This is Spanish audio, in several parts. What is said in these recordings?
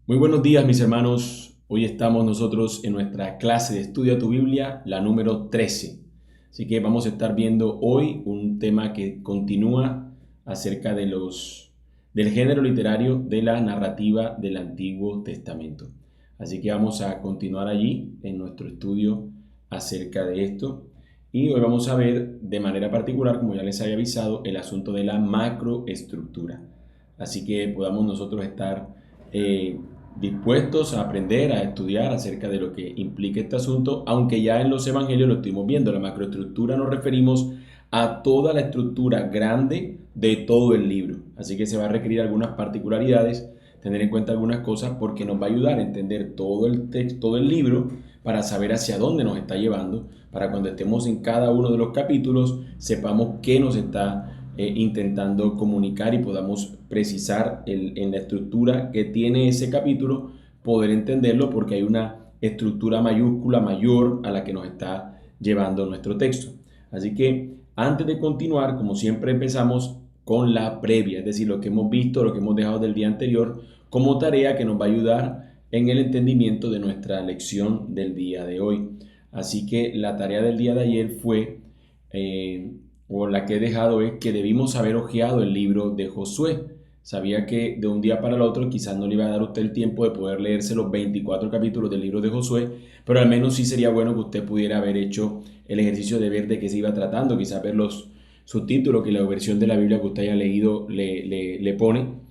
Muy buenos días, mis hermanos. Hoy estamos nosotros en nuestra clase de Estudia tu Biblia, la número 13. Así que vamos a estar viendo hoy un tema que continúa acerca del género literario de la narrativa del Antiguo Testamento. Así que vamos a continuar allí en nuestro estudio acerca de esto. Y hoy vamos a ver de manera particular, como ya les había avisado, el asunto de la macroestructura. Así que podamos nosotros estar eh, dispuestos a aprender, a estudiar acerca de lo que implica este asunto, aunque ya en los evangelios lo estuvimos viendo. La macroestructura nos referimos a toda la estructura grande de todo el libro. Así que se va a requerir algunas particularidades, tener en cuenta algunas cosas, porque nos va a ayudar a entender todo el texto, todo el libro, para saber hacia dónde nos está llevando, para cuando estemos en cada uno de los capítulos, sepamos qué nos está intentando comunicar y podamos precisar en la estructura que tiene ese capítulo, poder entenderlo porque hay una estructura mayúscula mayor a la que nos está llevando nuestro texto. Así que antes de continuar, como siempre empezamos con la previa, es decir, lo que hemos visto, lo que hemos dejado del día anterior, como tarea que nos va a ayudar en el entendimiento de nuestra lección del día de hoy. Así que la tarea del día de ayer fue o la que he dejado es que debimos haber hojeado el libro de Josué. Sabía que de un día para el otro quizás no le iba a dar a usted el tiempo de poder leerse los 24 capítulos del libro de Josué, pero al menos sí sería bueno que usted pudiera haber hecho el ejercicio de ver de qué se iba tratando, quizás ver los subtítulos que la versión de la Biblia que usted haya leído le pone.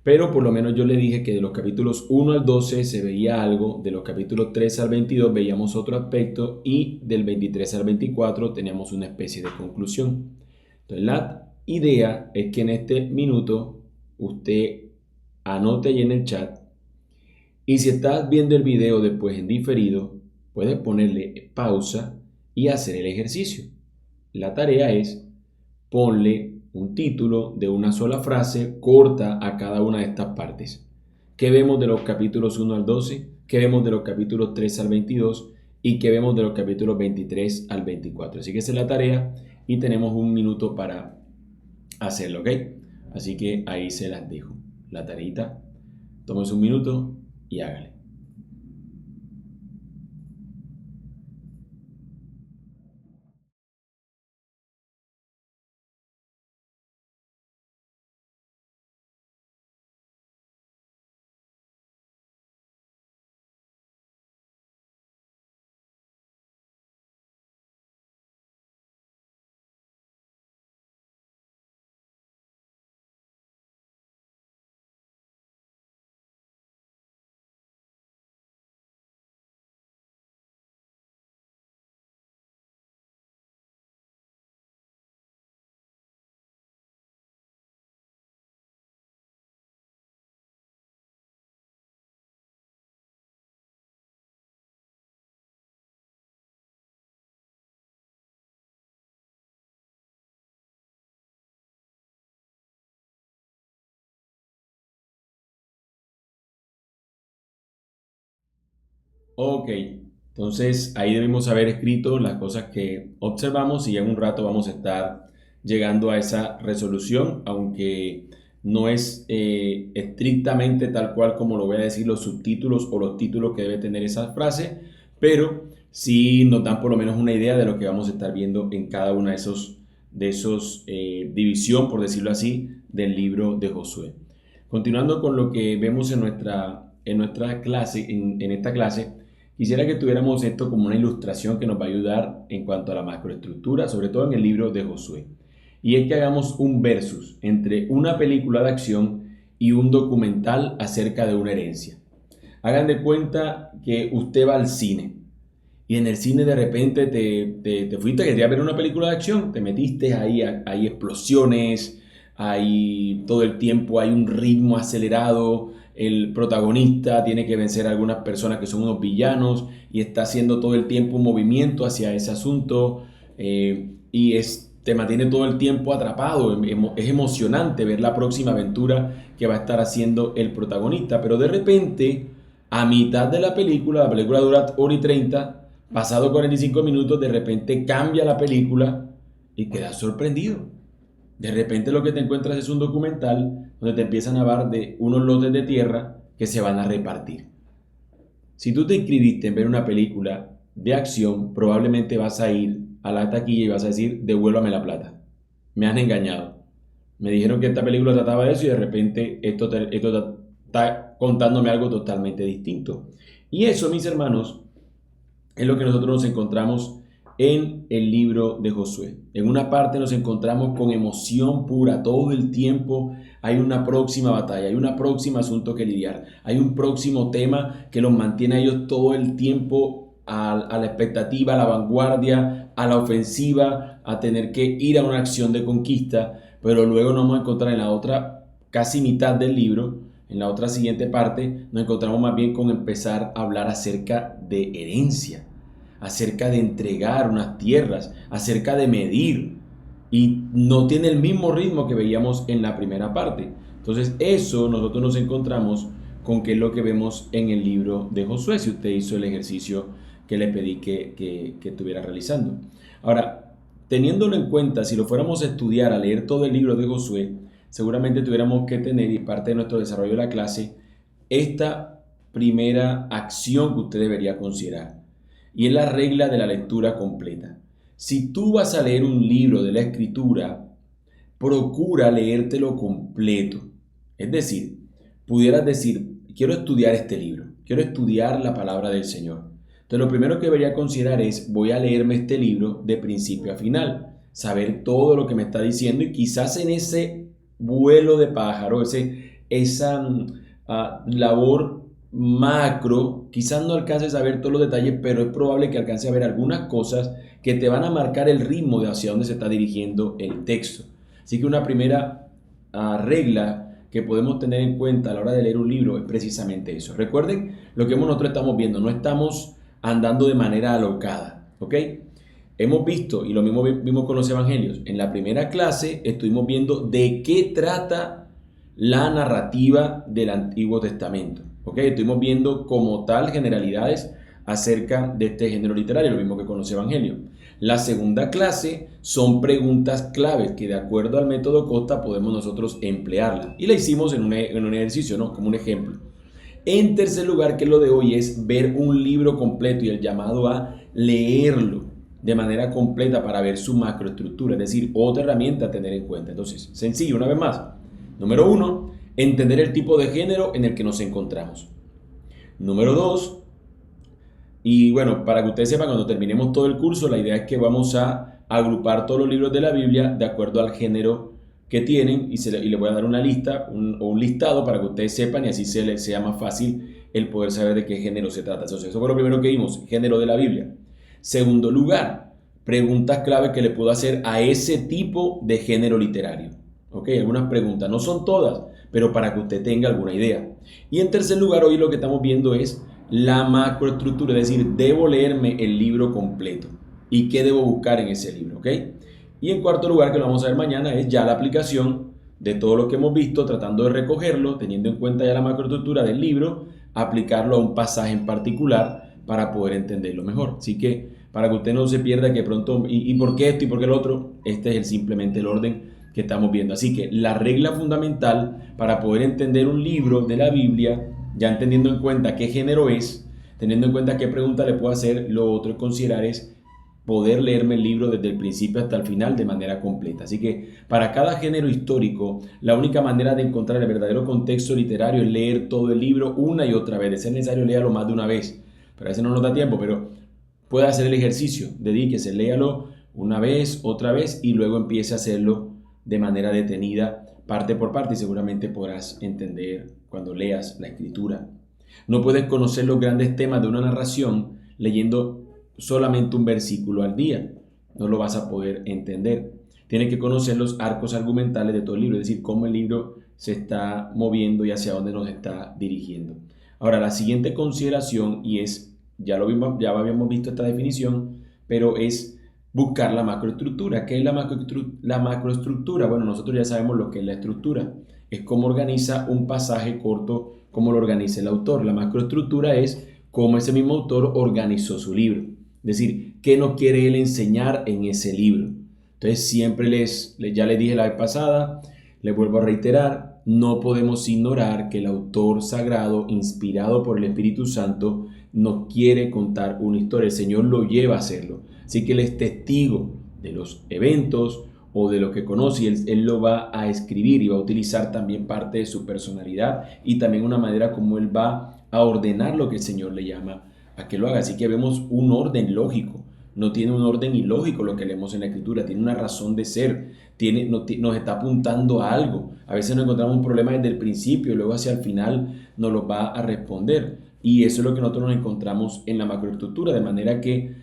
Pero por lo menos yo le dije que de los capítulos 1 al 12 se veía algo, de los capítulos 13 al 22 veíamos otro aspecto y del 23 al 24 teníamos una especie de conclusión. Entonces la idea es que en este minuto usted anote ahí en el chat y si estás viendo el video después en diferido, puedes ponerle pausa y hacer el ejercicio. La tarea es ponle un título de una sola frase corta a cada una de estas partes. ¿Qué vemos de los capítulos 1 al 12? ¿Qué vemos de los capítulos 3 al 22? ¿Y qué vemos de los capítulos 23 al 24? Así que esa es la tarea y tenemos un minuto para hacerlo, ¿ok? Así que ahí se las dejo. La tareita, tómese un minuto y hágale. Ok, entonces ahí debemos haber escrito las cosas que observamos y ya en un rato vamos a estar llegando a esa resolución, aunque no es estrictamente tal cual como lo voy a decir los subtítulos o los títulos que debe tener esa frase, pero sí nos dan por lo menos una idea de lo que vamos a estar viendo en cada una de esos división, por decirlo así, del libro de Josué. Continuando con lo que vemos en nuestra clase, en esta clase, quisiera que tuviéramos esto como una ilustración que nos va a ayudar en cuanto a la macroestructura, sobre todo en el libro de Josué. Y es que hagamos un versus entre una película de acción y un documental acerca de una herencia. Hagan de cuenta que usted va al cine y en el cine de repente te fuiste a querías ver una película de acción, te metiste ahí, hay explosiones, hay todo el tiempo, hay un ritmo acelerado, el protagonista tiene que vencer a algunas personas que son unos villanos y está haciendo todo el tiempo un movimiento hacia ese asunto te mantiene todo el tiempo atrapado, es emocionante ver la próxima aventura que va a estar haciendo el protagonista, pero de repente a mitad de la película dura 1 hora y 30. Pasado 45 minutos, de repente cambia la película y quedas sorprendido. De repente lo que te encuentras es un documental donde te empiezan a hablar de unos lotes de tierra que se van a repartir. Si tú te inscribiste en ver una película de acción, probablemente vas a ir a la taquilla y vas a decir, devuélvame la plata. Me han engañado. Me dijeron que esta película trataba de eso y de repente esto está contándome algo totalmente distinto. Y eso, mis hermanos, es lo que nosotros nos encontramos en el libro de Josué. En una parte nos encontramos con emoción pura, todo el tiempo hay una próxima batalla, hay un próximo asunto que lidiar, hay un próximo tema que los mantiene a ellos todo el tiempo a la expectativa, a la vanguardia, a la ofensiva, a tener que ir a una acción de conquista, pero luego nos vamos a encontrar en la otra casi mitad del libro, en la otra siguiente parte, nos encontramos más bien con empezar a hablar acerca de herencia, acerca de entregar unas tierras, acerca de medir, y no tiene el mismo ritmo que veíamos en la primera parte. Entonces eso nosotros nos encontramos con qué es lo que vemos en el libro de Josué, si usted hizo el ejercicio que le pedí que estuviera realizando. Ahora, teniéndolo en cuenta, si lo fuéramos a estudiar, a leer todo el libro de Josué, seguramente tuviéramos que tener, y parte de nuestro desarrollo de la clase, esta primera acción que usted debería considerar, y es la regla de la lectura completa. Si tú vas a leer un libro de la Escritura, procura leértelo completo. Es decir, pudieras decir, quiero estudiar este libro, quiero estudiar la palabra del Señor. Entonces lo primero que debería considerar es, voy a leerme este libro de principio a final, saber todo lo que me está diciendo y quizás en ese vuelo de pájaro, esa labor macro, quizás no alcances a ver todos los detalles, pero es probable que alcances a ver algunas cosas que te van a marcar el ritmo de hacia dónde se está dirigiendo el texto. Así que una primera regla que podemos tener en cuenta a la hora de leer un libro es precisamente eso. Recuerden lo que nosotros estamos viendo, no estamos andando de manera alocada, ¿ok? Hemos visto, y lo mismo vimos con los evangelios, en la primera clase estuvimos viendo de qué trata la narrativa del Antiguo Testamento, ¿ok? Estuvimos viendo como tal generalidades acerca de este género literario, lo mismo que con los evangelios. La segunda clase son preguntas claves que de acuerdo al método Costa podemos nosotros emplearla. Y la hicimos en un ejercicio, ¿no? Como un ejemplo. En tercer lugar, que es lo de hoy, es ver un libro completo y el llamado a leerlo de manera completa para ver su macroestructura, es decir, otra herramienta a tener en cuenta. Entonces, sencillo, una vez más. Número 1, entender el tipo de género en el que nos encontramos. Número 2, y bueno, para que ustedes sepan, cuando terminemos todo el curso, la idea es que vamos a agrupar todos los libros de la Biblia de acuerdo al género que tienen y les voy a dar una lista o un listado para que ustedes sepan y así les sea más fácil el poder saber de qué género se trata. Entonces, eso fue lo primero que vimos, género de la Biblia. Segundo lugar, preguntas clave que le puedo hacer a ese tipo de género literario. ¿Ok? Algunas preguntas, no son todas, pero para que usted tenga alguna idea. Y en tercer lugar, hoy lo que estamos viendo es la macroestructura, es decir, debo leerme el libro completo y qué debo buscar en ese libro, ¿ok? Y en cuarto lugar, que lo vamos a ver mañana, es ya la aplicación de todo lo que hemos visto, tratando de recogerlo, teniendo en cuenta ya la macroestructura del libro, aplicarlo a un pasaje en particular para poder entenderlo mejor. Así que para que usted no se pierda que pronto, ¿y por qué esto y por qué lo otro? Este es simplemente el orden que estamos viendo. Así que la regla fundamental para poder entender un libro de la Biblia, ya entendiendo en cuenta qué género es, teniendo en cuenta qué pregunta le puedo hacer, lo otro que considerar es poder leerme el libro desde el principio hasta el final de manera completa. Así que para cada género histórico, la única manera de encontrar el verdadero contexto literario es leer todo el libro una y otra vez. De ser necesario, léalo más de una vez. Pero a veces no nos da tiempo, pero puede hacer el ejercicio. Dedíquese, léalo una vez, otra vez y luego empiece a hacerlo de manera detenida, parte por parte, y seguramente podrás entender cuando leas la escritura. No puedes conocer los grandes temas de una narración leyendo solamente un versículo al día. No lo vas a poder entender. Tienes que conocer los arcos argumentales de todo el libro, es decir, cómo el libro se está moviendo y hacia dónde nos está dirigiendo. Ahora, la siguiente consideración, y es, ya habíamos visto esta definición, pero es buscar la macroestructura. ¿Qué es la macroestructura? Bueno, nosotros ya sabemos lo que es la estructura. Es cómo organiza un pasaje corto, cómo lo organiza el autor. La macroestructura es cómo ese mismo autor organizó su libro. Es decir, qué nos quiere él enseñar en ese libro. Entonces, siempre ya les dije la vez pasada, le vuelvo a reiterar, no podemos ignorar que el autor sagrado, inspirado por el Espíritu Santo, nos quiere contar una historia. El Señor lo lleva a hacerlo. Así que Él es testigo de los eventos o de lo que conoce y él lo va a escribir y va a utilizar también parte de su personalidad y también una manera como Él va a ordenar lo que el Señor le llama a que lo haga. Así que vemos un orden lógico. No tiene un orden ilógico lo que leemos en la Escritura, tiene una razón de ser, nos está apuntando a algo. A veces nos encontramos un problema desde el principio y luego hacia el final nos lo va a responder. Y eso es lo que nosotros nos encontramos en la macroestructura, de manera que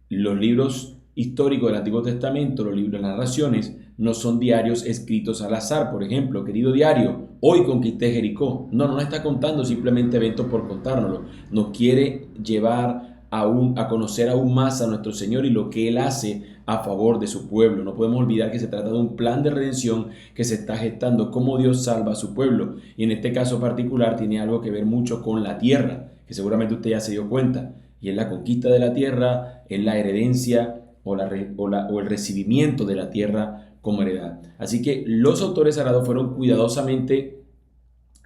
los libros históricos del Antiguo Testamento, los libros de narraciones, no son diarios escritos al azar. Por ejemplo, querido diario, hoy conquisté Jericó. No nos está contando simplemente eventos por contárnoslo. Nos quiere llevar a conocer aún más a nuestro Señor y lo que Él hace a favor de su pueblo. No podemos olvidar que se trata de un plan de redención que se está gestando, cómo Dios salva a su pueblo. Y en este caso particular tiene algo que ver mucho con la tierra, que seguramente usted ya se dio cuenta. Y es la conquista de la tierra, es la heredencia o el recibimiento de la tierra como heredad. Así que los autores sagrados fueron cuidadosamente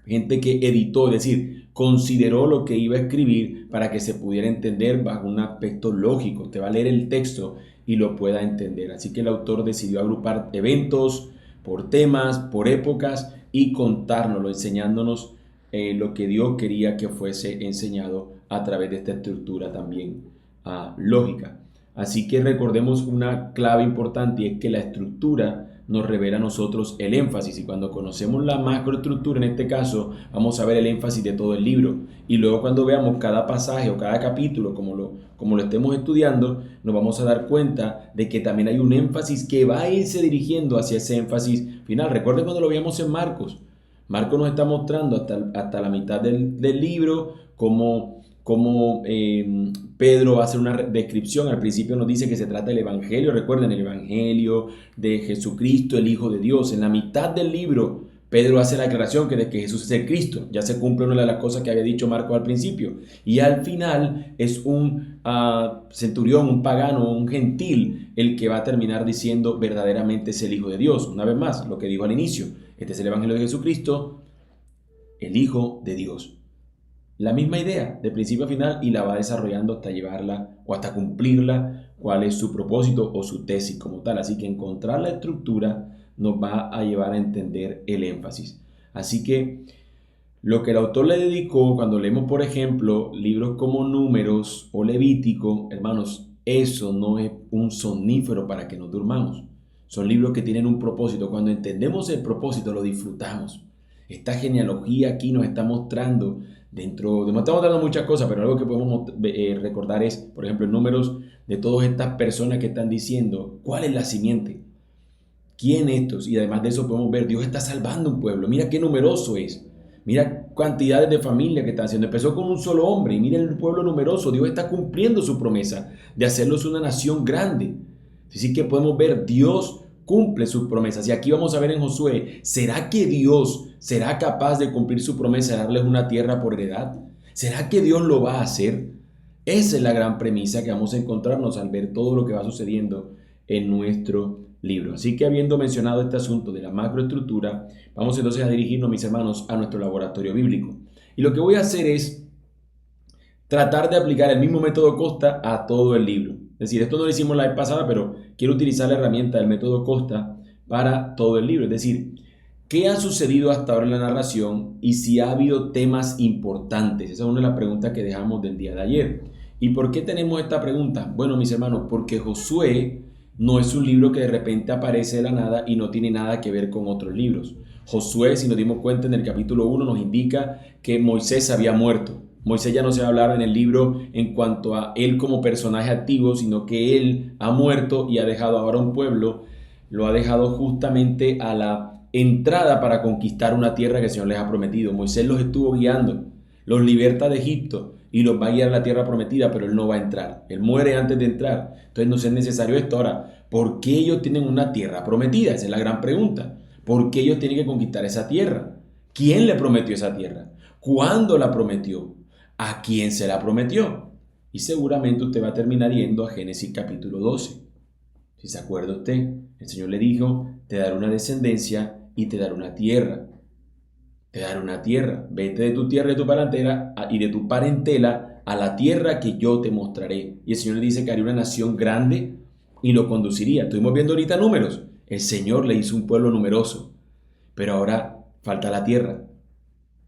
gente que editó, es decir, consideró lo que iba a escribir para que se pudiera entender bajo un aspecto lógico. Te va a leer el texto y lo pueda entender. Así que el autor decidió agrupar eventos por temas, por épocas y contárnoslo, enseñándonos lo que Dios quería que fuese enseñado a través de esta estructura también lógica. Así que recordemos una clave importante y es que la estructura nos revela a nosotros el énfasis y cuando conocemos la macroestructura en este caso vamos a ver el énfasis de todo el libro y luego cuando veamos cada pasaje o cada capítulo como lo estemos estudiando nos vamos a dar cuenta de que también hay un énfasis que va a irse dirigiendo hacia ese énfasis final. Recuerden cuando lo veíamos en Marcos. Marcos nos está mostrando hasta la mitad del libro cómo Pedro hace una descripción. Al principio nos dice que se trata del Evangelio. Recuerden, el Evangelio de Jesucristo, el Hijo de Dios. En la mitad del libro, Pedro hace la aclaración de que Jesús es el Cristo. Ya se cumple una de las cosas que había dicho Marcos al principio. Y al final es un centurión, un pagano, un gentil, el que va a terminar diciendo verdaderamente es el Hijo de Dios. Una vez más, lo que dijo al inicio. Este es el Evangelio de Jesucristo, el Hijo de Dios. La misma idea de principio a final y la va desarrollando hasta llevarla o hasta cumplirla, cuál es su propósito o su tesis como tal. Así que encontrar la estructura nos va a llevar a entender el énfasis. Así que lo que el autor le dedicó, cuando leemos por ejemplo libros como Números o Levítico, hermanos, eso no es un somnífero para que nos durmamos. Son libros que tienen un propósito. Cuando entendemos el propósito lo disfrutamos. Esta genealogía aquí nos está mostrando nos estamos dando muchas cosas, pero algo que podemos recordar es, por ejemplo, en Números de todas estas personas que están diciendo cuál es la simiente, quién estos, y además de eso podemos ver, Dios está salvando un pueblo, mira qué numeroso es, mira cantidades de familias que están haciendo, empezó con un solo hombre, y miren el pueblo numeroso, Dios está cumpliendo su promesa de hacerlos una nación grande, así que podemos ver, Dios cumple sus promesas. Y aquí vamos a ver en Josué, ¿será que Dios será capaz de cumplir su promesa de darles una tierra por heredad? ¿Será que Dios lo va a hacer? Esa es la gran premisa que vamos a encontrarnos al ver todo lo que va sucediendo en nuestro libro. Así que habiendo mencionado este asunto de la macroestructura, vamos entonces a dirigirnos, mis hermanos, a nuestro laboratorio bíblico. Y lo que voy a hacer es tratar de aplicar el mismo método Costa a todo el libro. Es decir, esto no lo hicimos la vez pasada, pero quiero utilizar la herramienta del método Costa para todo el libro. Es decir, ¿qué ha sucedido hasta ahora en la narración y si ha habido temas importantes? Esa es una de las preguntas que dejamos del día de ayer. ¿Y por qué tenemos esta pregunta? Bueno, mis hermanos, porque Josué no es un libro que de repente aparece de la nada y no tiene nada que ver con otros libros. Josué, si nos dimos cuenta en el capítulo 1, nos indica que Moisés había muerto. Moisés ya no se va a hablar en el libro en cuanto a él como personaje activo, sino que él ha muerto y ha dejado ahora un pueblo, lo ha dejado justamente a la entrada para conquistar una tierra que el Señor les ha prometido. Moisés los estuvo guiando, los liberta de Egipto y los va a guiar a la tierra prometida, pero él no va a entrar. Él muere antes de entrar. Entonces no es necesario esto. Ahora, ¿por qué ellos tienen una tierra prometida? Esa es la gran pregunta. ¿Por qué ellos tienen que conquistar esa tierra? ¿Quién le prometió esa tierra? ¿Cuándo la prometió? ¿A quién se la prometió? Y seguramente usted va a terminar yendo a Génesis capítulo 12. Si se acuerda usted, el Señor le dijo, te daré una descendencia y te daré una tierra. Te daré una tierra. Vete de tu tierra y de tu parentela y de tu parentela a la tierra que yo te mostraré. Y el Señor le dice que haría una nación grande y lo conduciría. Estuvimos viendo ahorita números. El Señor le hizo un pueblo numeroso, pero ahora falta la tierra.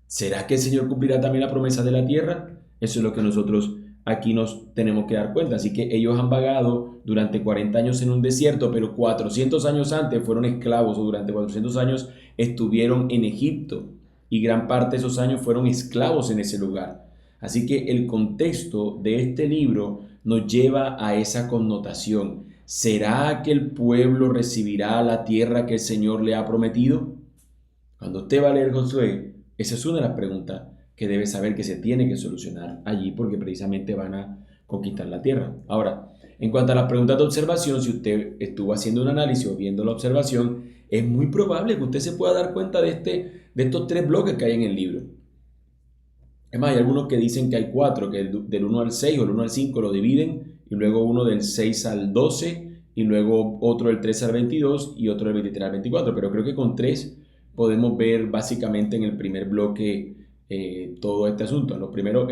¿Será que el Señor cumplirá también la promesa de la tierra? Eso es lo que nosotros aquí nos tenemos que dar cuenta. Así que ellos han vagado durante 40 años en un desierto, pero 400 años antes fueron esclavos, o durante 400 años estuvieron en Egipto, y gran parte de esos años fueron esclavos en ese lugar. Así que el contexto de este libro nos lleva a esa connotación. ¿Será que el pueblo recibirá la tierra que el Señor le ha prometido? Cuando usted va a leer Josué, esa es una de las preguntas que debe saber que se tiene que solucionar allí, porque precisamente van a conquistar la tierra. Ahora, en cuanto a las preguntas de observación, si usted estuvo haciendo un análisis o viendo la observación, es muy probable que usted se pueda dar cuenta de estos tres bloques que hay en el libro. Es más, hay algunos que dicen que hay cuatro, que del 1 al 6 o del 1 al 5 lo dividen, y luego uno del 6 al 12, y luego otro del 13 al 22 y otro del 23 al 24. Pero creo que con tres podemos ver básicamente en el primer bloque todo este asunto. En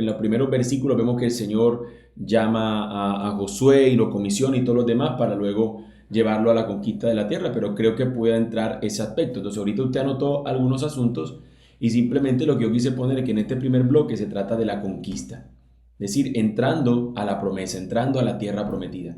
los primeros versículos vemos que el Señor llama a Josué y lo comisiona y todos los demás para luego llevarlo a la conquista de la tierra, pero creo que puede entrar ese aspecto. Entonces ahorita usted anotó algunos asuntos y simplemente lo que yo quise poner es que en este primer bloque se trata de la conquista, es decir, entrando a la promesa, entrando a la tierra prometida.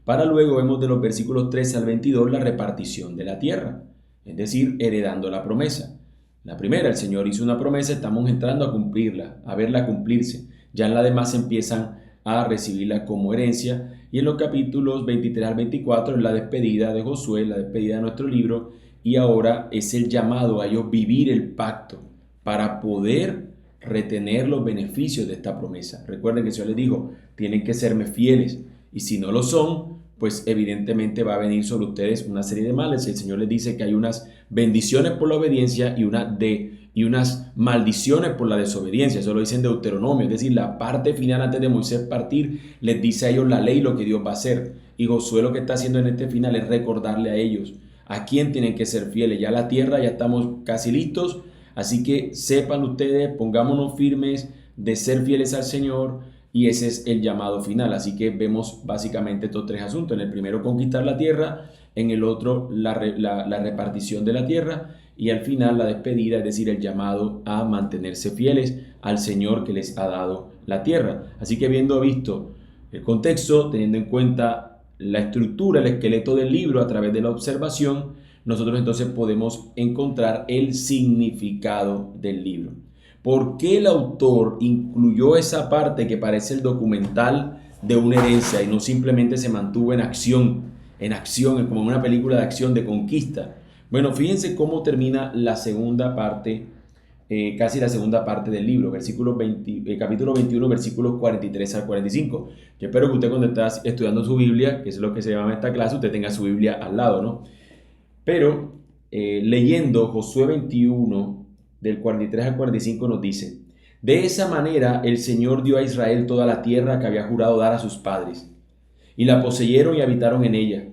Para luego vemos de los versículos 13 al 22 la repartición de la tierra, es decir, heredando la promesa. La primera, el Señor hizo una promesa, estamos entrando a cumplirla, a verla cumplirse. Ya en la demás empiezan a recibirla como herencia. Y en los capítulos 23 al 24 es la despedida de Josué, la despedida de nuestro libro. Y ahora es el llamado a ellos vivir el pacto para poder retener los beneficios de esta promesa. Recuerden que el Señor les dijo, tienen que serme fieles. Y si no lo son, pues evidentemente va a venir sobre ustedes una serie de males. El Señor les dice que hay unas bendiciones por la obediencia y unas maldiciones por la desobediencia. Eso lo dice en Deuteronomio, es decir, la parte final antes de Moisés partir les dice a ellos la ley, lo que Dios va a hacer. Y Josué lo que está haciendo en este final es recordarle a ellos a quién tienen que ser fieles. Ya la tierra, ya estamos casi listos, así que sepan ustedes, pongámonos firmes de ser fieles al Señor. Y ese es el llamado final. Así que vemos básicamente estos tres asuntos. En el primero, conquistar la tierra. En el otro, la repartición de la tierra. Y al final, la despedida, es decir, el llamado a mantenerse fieles al Señor que les ha dado la tierra. Así que habiendo visto el contexto, teniendo en cuenta la estructura, el esqueleto del libro a través de la observación, nosotros entonces podemos encontrar el significado del libro. ¿Por qué el autor incluyó esa parte que parece el documental de una herencia y no simplemente se mantuvo en acción, como en una película de acción de conquista? Bueno, fíjense cómo termina la segunda parte, casi la segunda parte del libro, capítulo 21, versículos 43 al 45. Yo espero que usted cuando está estudiando su Biblia, que es lo que se llama esta clase, usted tenga su Biblia al lado, ¿no? Pero leyendo Josué 21, del 43 al 45 nos dice, de esa manera el Señor dio a Israel toda la tierra que había jurado dar a sus padres, y la poseyeron y habitaron en ella.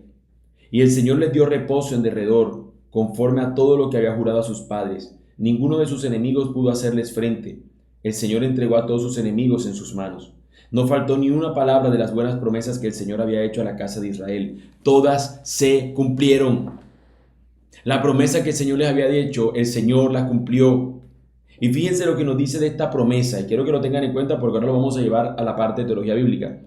Y el Señor les dio reposo en derredor, conforme a todo lo que había jurado a sus padres. Ninguno de sus enemigos pudo hacerles frente. El Señor entregó a todos sus enemigos en sus manos. No faltó ni una palabra de las buenas promesas que el Señor había hecho a la casa de Israel. Todas se cumplieron. La promesa que el Señor les había hecho, el Señor la cumplió. Y fíjense lo que nos dice de esta promesa, y quiero que lo tengan en cuenta porque ahora lo vamos a llevar a la parte de teología bíblica.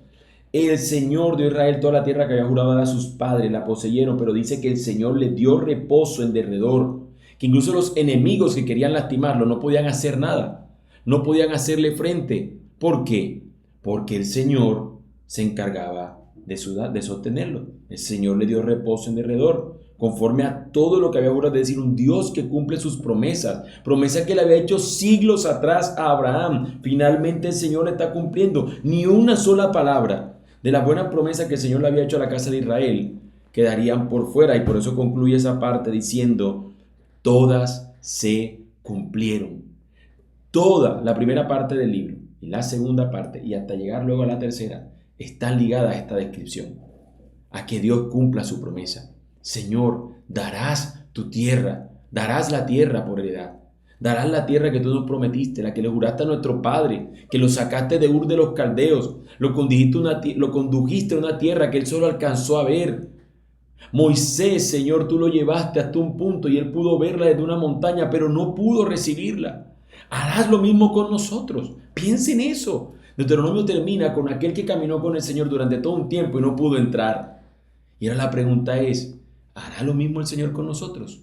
El Señor dio a Israel toda la tierra que había jurado dar a sus padres, la poseyeron, pero dice que el Señor les dio reposo en derredor, que incluso los enemigos que querían lastimarlo no podían hacer nada, no podían hacerle frente. ¿Por qué? Porque el Señor se encargaba de sostenerlo. El Señor le dio reposo en derredor, conforme a todo lo que había jurado, es decir, un Dios que cumple sus promesas, promesas que le había hecho siglos atrás a Abraham. Finalmente el Señor le está cumpliendo. Ni una sola palabra de las buenas promesas que el Señor le había hecho a la casa de Israel quedarían por fuera, y por eso concluye esa parte diciendo, todas se cumplieron. Toda la primera parte del libro y la segunda parte, y hasta llegar luego a la tercera, están ligadas a esta descripción, a que Dios cumpla su promesa. Señor, darás tu tierra darás la tierra por heredad. Darás la tierra que tú nos prometiste, la que le juraste a nuestro padre, que lo sacaste de Ur de los Caldeos, lo condujiste a una tierra que él solo alcanzó a ver. Moisés, Señor, tú lo llevaste hasta un punto y él pudo verla desde una montaña, pero no pudo recibirla. Harás lo mismo con nosotros. Piensa en eso. Deuteronomio termina con aquel que caminó con el Señor durante todo un tiempo y no pudo entrar. Y ahora la pregunta es, ¿hará lo mismo el Señor con nosotros?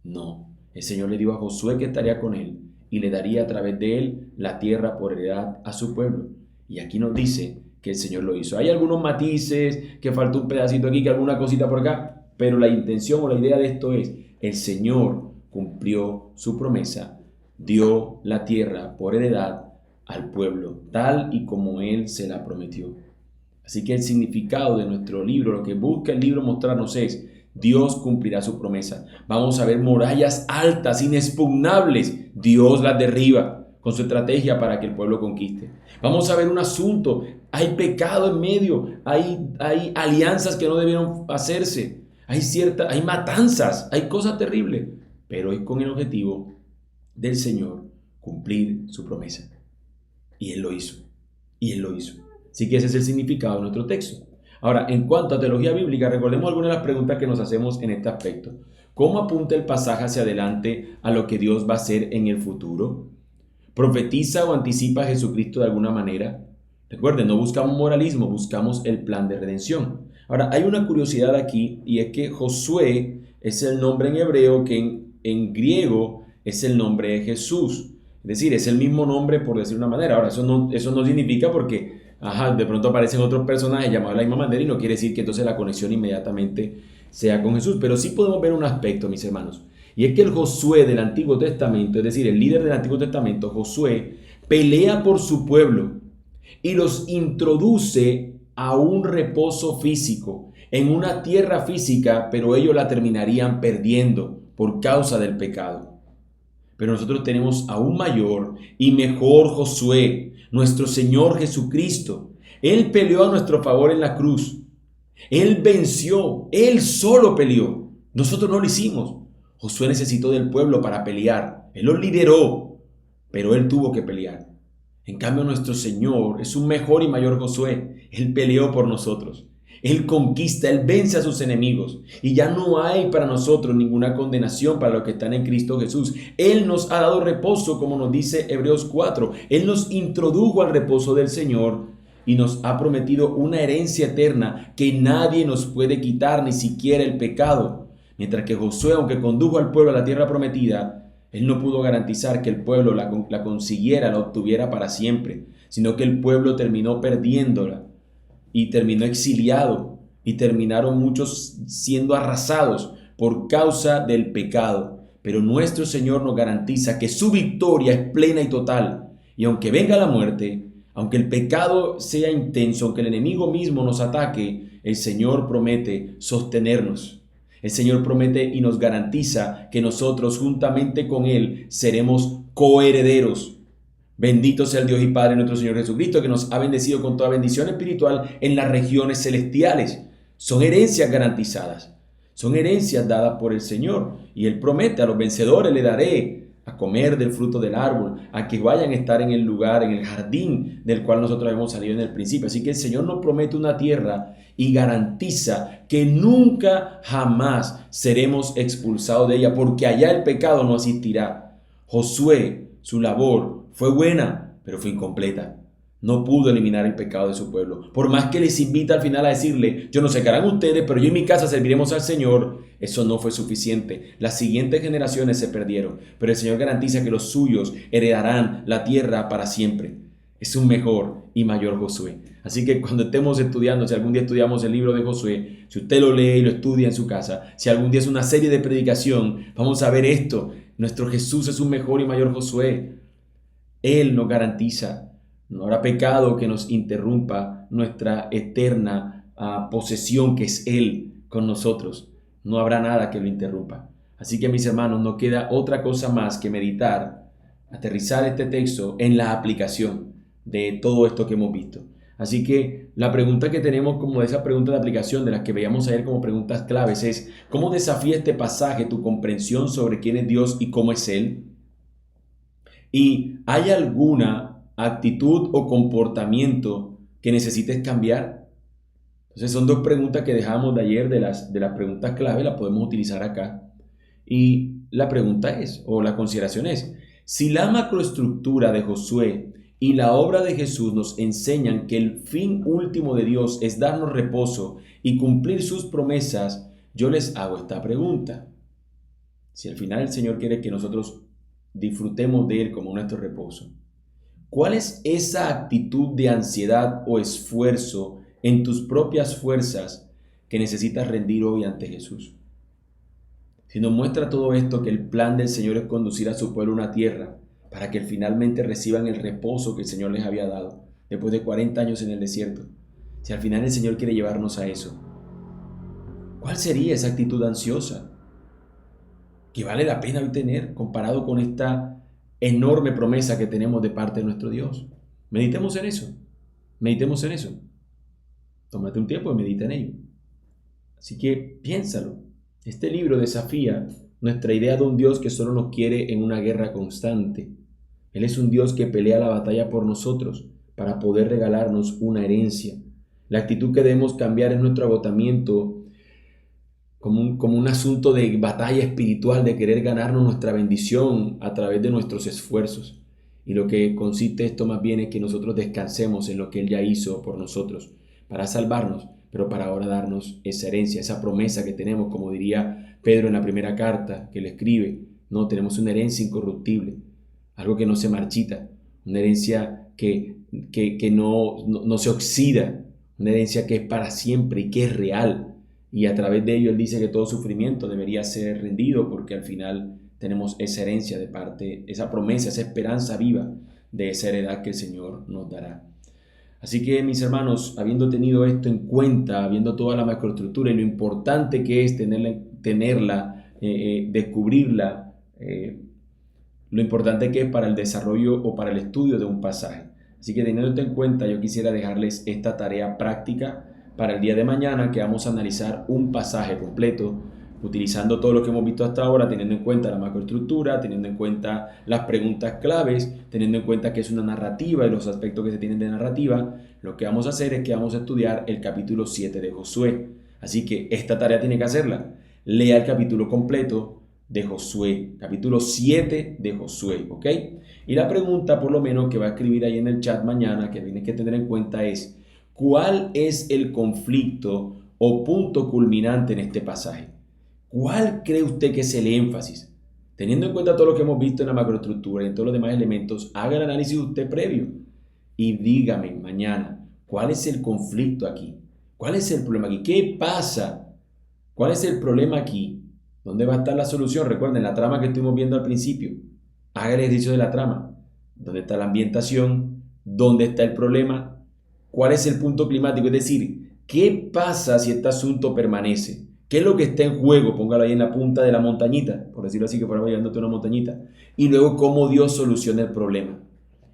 No. El Señor le dijo a Josué que estaría con él y le daría a través de él la tierra por heredad a su pueblo. Y aquí nos dice que el Señor lo hizo. Hay algunos matices, que faltó un pedacito aquí, que alguna cosita por acá, pero la intención o la idea de esto es, el Señor cumplió su promesa, dio la tierra por heredad al pueblo, tal y como Él se la prometió. Así que el significado de nuestro libro, lo que busca el libro mostrarnos es, Dios cumplirá su promesa. Vamos a ver murallas altas, inexpugnables. Dios las derriba con su estrategia para que el pueblo conquiste. Vamos a ver un asunto. Hay pecado en medio. Hay alianzas que no debieron hacerse. Hay matanzas. Hay cosas terribles. Pero es con el objetivo del Señor cumplir su promesa. Y Él lo hizo. Y Él lo hizo. Así que ese es el significado de nuestro texto. Ahora, en cuanto a teología bíblica, recordemos algunas de las preguntas que nos hacemos en este aspecto. ¿Cómo apunta el pasaje hacia adelante a lo que Dios va a hacer en el futuro? ¿Profetiza o anticipa a Jesucristo de alguna manera? Recuerden, no buscamos moralismo, buscamos el plan de redención. Ahora, hay una curiosidad aquí y es que Josué es el nombre en hebreo que en griego es el nombre de Jesús. Es decir, es el mismo nombre por decir una manera. Ahora, eso no significa porque de pronto aparecen otros personajes llamados de la misma manera y no quiere decir que entonces la conexión inmediatamente sea con Jesús. Pero sí podemos ver un aspecto, mis hermanos. Y es que el Josué del Antiguo Testamento, es decir, el líder del Antiguo Testamento, Josué, pelea por su pueblo y los introduce a un reposo físico, en una tierra física, pero ellos la terminarían perdiendo por causa del pecado. Pero nosotros tenemos a un mayor y mejor Josué, nuestro Señor Jesucristo. Él peleó a nuestro favor en la cruz. Él venció, Él solo peleó. Nosotros no lo hicimos. Josué necesitó del pueblo para pelear. Él lo lideró, pero Él tuvo que pelear. En cambio, nuestro Señor es un mejor y mayor Josué. Él peleó por nosotros. Él conquista, Él vence a sus enemigos. Y ya no hay para nosotros ninguna condenación para los que están en Cristo Jesús. Él nos ha dado reposo, como nos dice Hebreos 4. Él nos introdujo al reposo del Señor y nos ha prometido una herencia eterna que nadie nos puede quitar, ni siquiera el pecado. Mientras que Josué, aunque condujo al pueblo a la tierra prometida, él no pudo garantizar que el pueblo la consiguiera, la obtuviera para siempre, sino que el pueblo terminó perdiéndola y terminó exiliado y terminaron muchos siendo arrasados por causa del pecado. Pero nuestro Señor nos garantiza que su victoria es plena y total. Y aunque venga la muerte, aunque el pecado sea intenso, aunque el enemigo mismo nos ataque, el Señor promete sostenernos. El Señor promete y nos garantiza que nosotros juntamente con Él seremos coherederos. Bendito sea el Dios y Padre de nuestro Señor Jesucristo, que nos ha bendecido con toda bendición espiritual en las regiones celestiales. Son herencias garantizadas. Son herencias dadas por el Señor. Y Él promete: a los vencedores le daré a comer del fruto del árbol, a que vayan a estar en el lugar, en el jardín del cual nosotros hemos salido en el principio. Así que el Señor nos promete una tierra y garantiza que nunca jamás seremos expulsados de ella, porque allá el pecado no existirá. Josué, su labor fue buena, pero fue incompleta. No pudo eliminar el pecado de su pueblo. Por más que les invita al final a decirle: yo no sé qué harán ustedes, pero yo y mi casa serviremos al Señor, eso no fue suficiente. Las siguientes generaciones se perdieron, pero el Señor garantiza que los suyos heredarán la tierra para siempre. Es un mejor y mayor Josué. Así que cuando estemos estudiando, si algún día estudiamos el libro de Josué, si usted lo lee y lo estudia en su casa, si algún día es una serie de predicación, vamos a ver esto. Nuestro Jesús es un mejor y mayor Josué. Él nos garantiza. No habrá pecado que nos interrumpa nuestra eterna posesión, que es Él con nosotros. No habrá nada que lo interrumpa. Así que, mis hermanos, no queda otra cosa más que meditar, aterrizar este texto en la aplicación de todo esto que hemos visto. Así que la pregunta que tenemos como de esa pregunta de aplicación, de las que veíamos ayer como preguntas claves, es ¿cómo desafía este pasaje tu comprensión sobre quién es Dios y cómo es Él? ¿Y hay alguna actitud o comportamiento que necesites cambiar? Entonces son dos preguntas que dejamos de ayer de las preguntas clave, las podemos utilizar acá. Y la pregunta es, o la consideración es, si la macroestructura de Josué y la obra de Jesús nos enseñan que el fin último de Dios es darnos reposo y cumplir sus promesas, yo les hago esta pregunta. Si al final el Señor quiere que nosotros disfrutemos de Él como nuestro reposo, ¿cuál es esa actitud de ansiedad o esfuerzo en tus propias fuerzas que necesitas rendir hoy ante Jesús? Si nos muestra todo esto, que el plan del Señor es conducir a su pueblo a una tierra para que finalmente reciban el reposo que el Señor les había dado después de 40 años en el desierto. Si al final el Señor quiere llevarnos a eso, ¿cuál sería esa actitud ansiosa que vale la pena hoy tener comparado con esta enorme promesa que tenemos de parte de nuestro Dios? Meditemos en eso. Meditemos en eso. Tómate un tiempo y medita en ello. Así que piénsalo. Este libro desafía nuestra idea de un Dios que solo nos quiere en una guerra constante. Él es un Dios que pelea la batalla por nosotros para poder regalarnos una herencia. La actitud que debemos cambiar es nuestro agotamiento como un asunto de batalla espiritual, de querer ganarnos nuestra bendición a través de nuestros esfuerzos. Y lo que consiste esto más bien es que nosotros descansemos en lo que Él ya hizo por nosotros, para salvarnos, pero para ahora darnos esa herencia, esa promesa que tenemos, como diría Pedro en la primera carta que le escribe. No, tenemos una herencia incorruptible, algo que no se marchita, una herencia que no se oxida, una herencia que es para siempre y que es real. Y a través de ello Él dice que todo sufrimiento debería ser rendido, porque al final tenemos esa herencia de parte, esa promesa, esa esperanza viva de esa heredad que el Señor nos dará. Así que, mis hermanos, habiendo tenido esto en cuenta, viendo toda la macroestructura y lo importante que es tenerla, descubrirla, lo importante que es para el desarrollo o para el estudio de un pasaje. Así que, teniendo esto en cuenta, yo quisiera dejarles esta tarea práctica para el día de mañana, que vamos a analizar un pasaje completo, utilizando todo lo que hemos visto hasta ahora, teniendo en cuenta la macroestructura, teniendo en cuenta las preguntas claves, teniendo en cuenta que es una narrativa y los aspectos que se tienen de narrativa. Lo que vamos a hacer es que vamos a estudiar el capítulo 7 de Josué. Así que esta tarea tiene que hacerla. Lea el capítulo completo de Josué, capítulo 7 de Josué, ¿ok? Y la pregunta, por lo menos, que va a escribir ahí en el chat mañana, que tiene que tener en cuenta es: ¿cuál es el conflicto o punto culminante en este pasaje? ¿Cuál cree usted que es el énfasis? Teniendo en cuenta todo lo que hemos visto en la macroestructura y en todos los demás elementos, haga el análisis usted previo y dígame mañana, ¿cuál es el conflicto aquí? ¿Cuál es el problema aquí? ¿Qué pasa? ¿Cuál es el problema aquí? ¿Dónde va a estar la solución? Recuerden la trama que estuvimos viendo al principio. Haga el ejercicio de la trama. ¿Dónde está la ambientación? ¿Dónde está el problema? ¿Cuál es el punto climático? Es decir, ¿qué pasa si este asunto permanece? ¿Qué es lo que está en juego? Póngalo ahí en la punta de la montañita, por decirlo así, que fuéramos llevándote una montañita. Y luego, ¿cómo Dios soluciona el problema?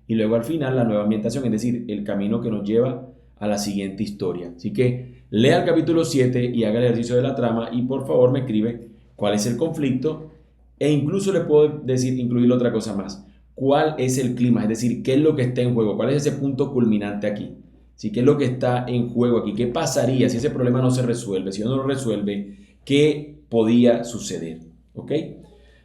Y luego, al final, la nueva ambientación, es decir, el camino que nos lleva a la siguiente historia. Así que lea el capítulo 7 y haga el ejercicio de la trama y por favor me escribe cuál es el conflicto, e incluso le puedo decir, incluir otra cosa más. ¿Cuál es el clima? Es decir, ¿qué es lo que está en juego? ¿Cuál es ese punto culminante aquí? ¿Sí? ¿Qué es lo que está en juego aquí? ¿Qué pasaría si ese problema no se resuelve? Si no lo resuelve, ¿qué podía suceder? ¿Ok?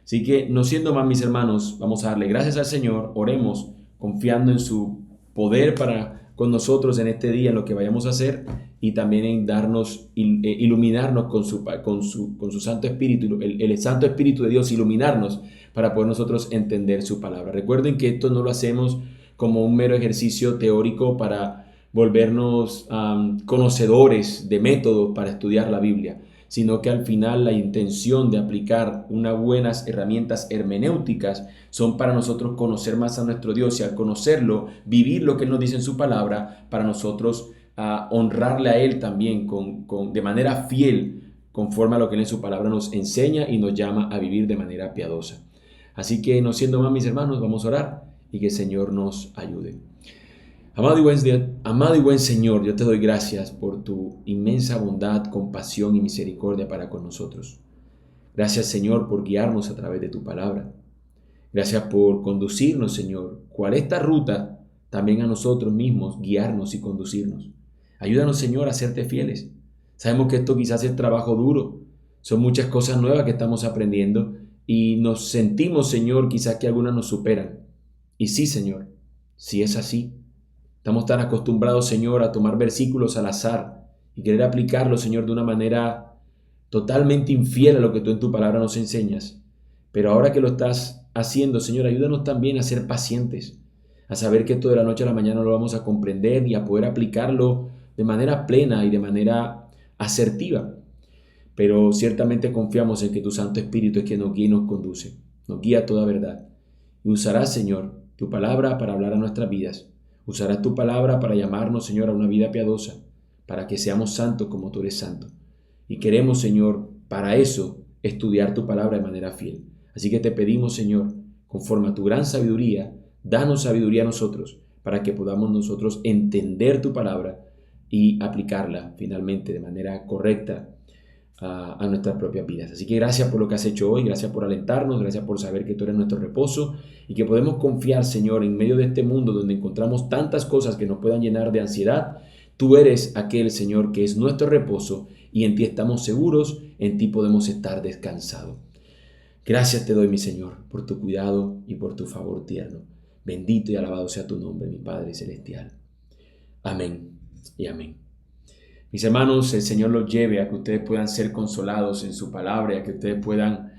Así que, no siendo más, mis hermanos, vamos a darle gracias al Señor, oremos confiando en su poder para con nosotros en este día, en lo que vayamos a hacer, y también en darnos, iluminarnos con su Santo Espíritu, el Santo Espíritu de Dios, iluminarnos para poder nosotros entender su palabra. Recuerden que esto no lo hacemos como un mero ejercicio teórico para volvernos conocedores de métodos para estudiar la Biblia, sino que al final la intención de aplicar unas buenas herramientas hermenéuticas son para nosotros conocer más a nuestro Dios, y al conocerlo, vivir lo que Él nos dice en su palabra, para nosotros honrarle a Él también de manera fiel, conforme a lo que Él en su palabra nos enseña y nos llama a vivir de manera piadosa. Así que, no siendo más, mis hermanos, vamos a orar y que el Señor nos ayude. Amado y buen Señor, yo te doy gracias por tu inmensa bondad, compasión y misericordia para con nosotros. Gracias, Señor, por guiarnos a través de tu palabra. Gracias por conducirnos, Señor, cual esta ruta, también a nosotros mismos, guiarnos y conducirnos. Ayúdanos, Señor, a serte fieles. Sabemos que esto quizás es trabajo duro. Son muchas cosas nuevas que estamos aprendiendo y nos sentimos, Señor, quizás que algunas nos superan. Y sí, Señor, si es así. Estamos tan acostumbrados, Señor, a tomar versículos al azar y querer aplicarlos, Señor, de una manera totalmente infiel a lo que tú en tu palabra nos enseñas. Pero ahora que lo estás haciendo, Señor, ayúdanos también a ser pacientes, a saber que esto de la noche a la mañana lo vamos a comprender y a poder aplicarlo de manera plena y de manera asertiva. Pero ciertamente confiamos en que tu Santo Espíritu es quien nos guía y nos conduce, nos guía a toda verdad. Y usarás, Señor, tu palabra para hablar a nuestras vidas. Usarás tu palabra para llamarnos, Señor, a una vida piadosa, para que seamos santos como tú eres santo. Y queremos, Señor, para eso, estudiar tu palabra de manera fiel. Así que te pedimos, Señor, conforme a tu gran sabiduría, danos sabiduría a nosotros, para que podamos nosotros entender tu palabra y aplicarla finalmente de manera correcta a nuestras propias vidas. Así que gracias por lo que has hecho hoy, gracias por alentarnos, gracias por saber que tú eres nuestro reposo y que podemos confiar, Señor, en medio de este mundo donde encontramos tantas cosas que nos puedan llenar de ansiedad. Tú eres aquel, Señor, que es nuestro reposo y en ti estamos seguros, en ti podemos estar descansados. Gracias te doy, mi Señor, por tu cuidado y por tu favor tierno. Bendito y alabado sea tu nombre, mi Padre Celestial. Amén y amén. Mis hermanos, el Señor los lleve a que ustedes puedan ser consolados en su palabra y a que ustedes puedan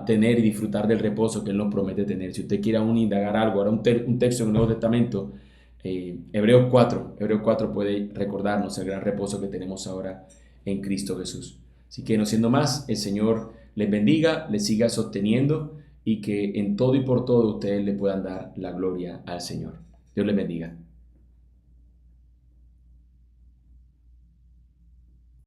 tener y disfrutar del reposo que Él nos promete tener. Si usted quiere aún indagar algo, ahora un texto en el Nuevo Testamento, Hebreos 4 puede recordarnos el gran reposo que tenemos ahora en Cristo Jesús. Así que no siendo más, el Señor les bendiga, les siga sosteniendo y que en todo y por todo ustedes le puedan dar la gloria al Señor. Dios les bendiga.